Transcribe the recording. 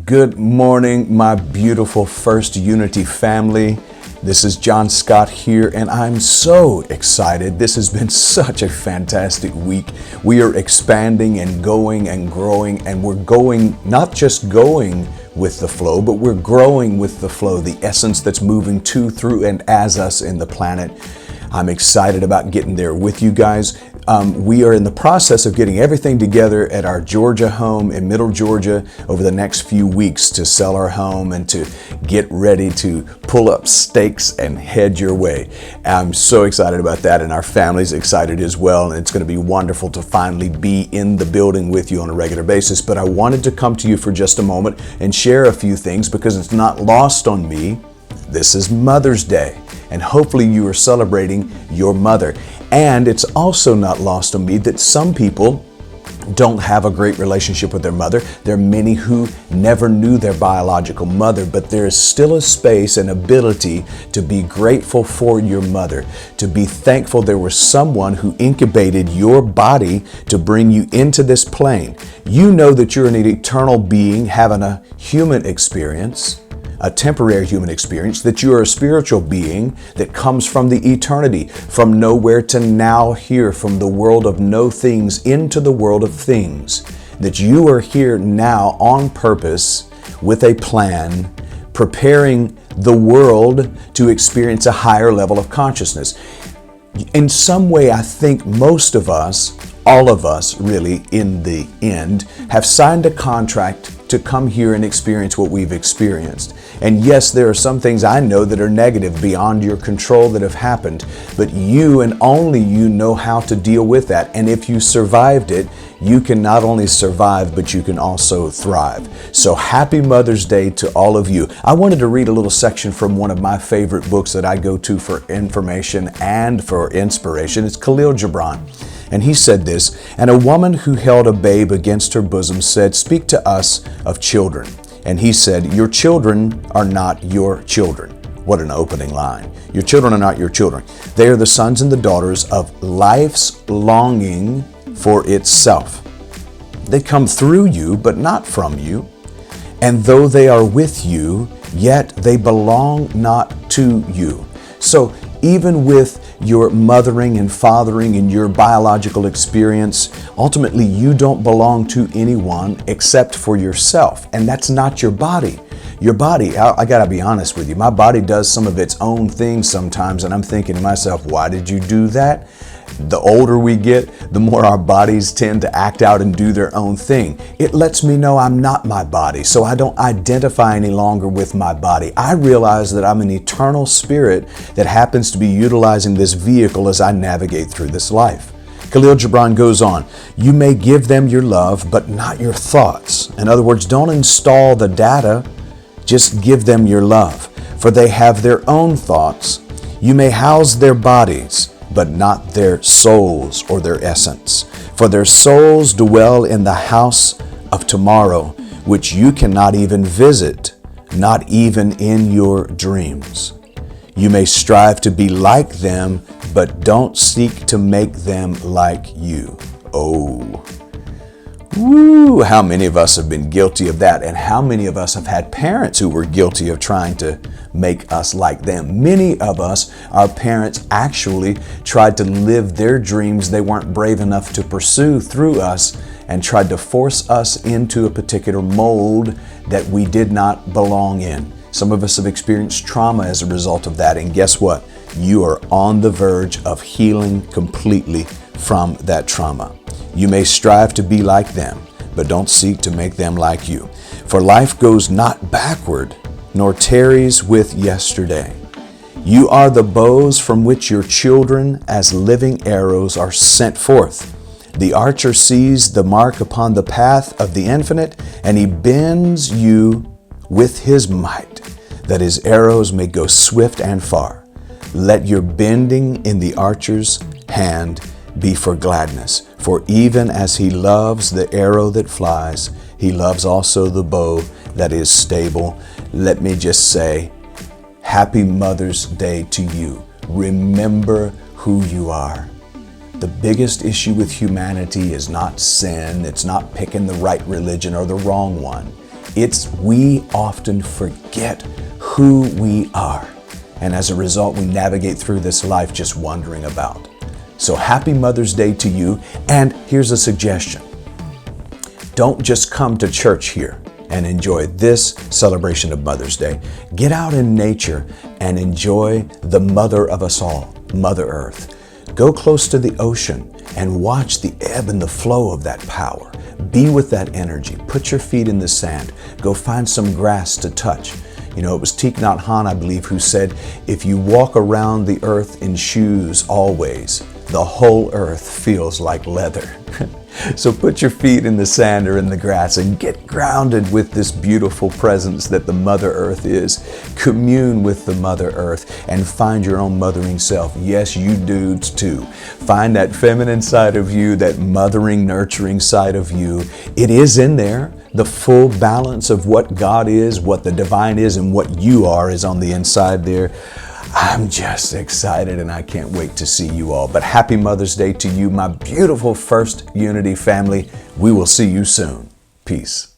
Good morning, my beautiful First Unity family. This is Jon Scott here, and I'm so excited. This has been such a fantastic week. We are expanding and going and growing, and we're going, not just going with the flow, but we're growing with the flow, the essence that's moving to, through, and as us in the planet. I'm excited about getting there with you guys. We are in the process of getting everything together at our Georgia home in Middle Georgia over the next few weeks to sell our home and to get ready to pull up stakes and head your way. I'm so excited about that, and our family's excited as well, and it's going to be wonderful to finally be in the building with you on a regular basis. But I wanted to come to you for just a moment and share a few things because it's not lost on me. This is Mother's Day, and hopefully you are celebrating your mother. And it's also not lost on me that some people don't have a great relationship with their mother. There are many who never knew their biological mother, but there is still a space and ability to be grateful for your mother, to be thankful there was someone who incubated your body to bring you into this plane. You know that you're an eternal being having a human experience, a temporary human experience, that you are a spiritual being that comes from the eternity, from nowhere to now here, from the world of no things into the world of things, that you are here now on purpose with a plan, preparing the world to experience a higher level of consciousness. In some way, I think most of us, all of us really in the end, have signed a contract to come here and experience what we've experienced. And yes, there are some things I know that are negative, beyond your control, that have happened, but you and only you know how to deal with that. And if you survived it, you can not only survive, but you can also thrive. So happy Mother's Day to all of you. I wanted to read a little section from one of my favorite books that I go to for information and for inspiration. It's Khalil Gibran. And he said this, "And a woman who held a babe against her bosom said, 'Speak to us of children.' And he said, 'Your children are not your children.'" What an opening line. Your children are not your children. They are the sons and the daughters of life's longing for itself. They come through you, but not from you. And though they are with you, yet they belong not to you. So even with your mothering and fathering and your biological experience, ultimately you don't belong to anyone except for yourself. And that's not your body. Your body, I gotta be honest with you, my body does some of its own things sometimes, and I'm thinking to myself, why did you do that? The older we get, the more our bodies tend to act out and do their own thing. It lets me know I'm not my body, so I don't identify any longer with my body. I realize that I'm an eternal spirit that happens to be utilizing this vehicle as I navigate through this life. Khalil Gibran goes on, "You may give them your love, but not your thoughts." In other words, don't install the data, just give them your love, for they have their own thoughts. You may house their bodies, but not their souls or their essence. For their souls dwell in the house of tomorrow, which you cannot even visit, not even in your dreams. You may strive to be like them, but don't seek to make them like you. Oh. Woo! How many of us have been guilty of that? And how many of us have had parents who were guilty of trying to make us like them? Many of us, our parents actually tried to live their dreams they weren't brave enough to pursue through us, and tried to force us into a particular mold that we did not belong in. Some of us have experienced trauma as a result of that, and guess what? You are on the verge of healing completely from that trauma. You may strive to be like them, but don't seek to make them like you. For life goes not backward, nor tarries with yesterday. You are the bows from which your children as living arrows are sent forth. The archer sees the mark upon the path of the infinite, and he bends you with his might, that his arrows may go swift and far. Let your bending in the archer's hand be for gladness. For even as he loves the arrow that flies, he loves also the bow that is stable. Let me just say, happy Mother's Day to you. Remember who you are. The biggest issue with humanity is not sin. It's not picking the right religion or the wrong one. We often forget who we are. And as a result, we navigate through this life just wondering about. So happy Mother's Day to you. And here's a suggestion. Don't just come to church here and enjoy this celebration of Mother's Day. Get out in nature and enjoy the mother of us all, Mother Earth. Go close to the ocean and watch the ebb and the flow of that power. Be with that energy. Put your feet in the sand. Go find some grass to touch. You know, it was Thich Nhat Hanh, I believe, who said, if you walk around the earth in shoes always, the whole earth feels like leather. So put your feet in the sand or in the grass and get grounded with this beautiful presence that the Mother Earth is. Commune with the Mother Earth and find your own mothering self. Yes, you dudes too. Find that feminine side of you, that mothering, nurturing side of you. It is in there. The full balance of what God is, what the divine is, and what you are is on the inside there. I'm just excited and I can't wait to see you all. But happy Mother's Day to you, my beautiful First Unity family. We will see you soon. Peace.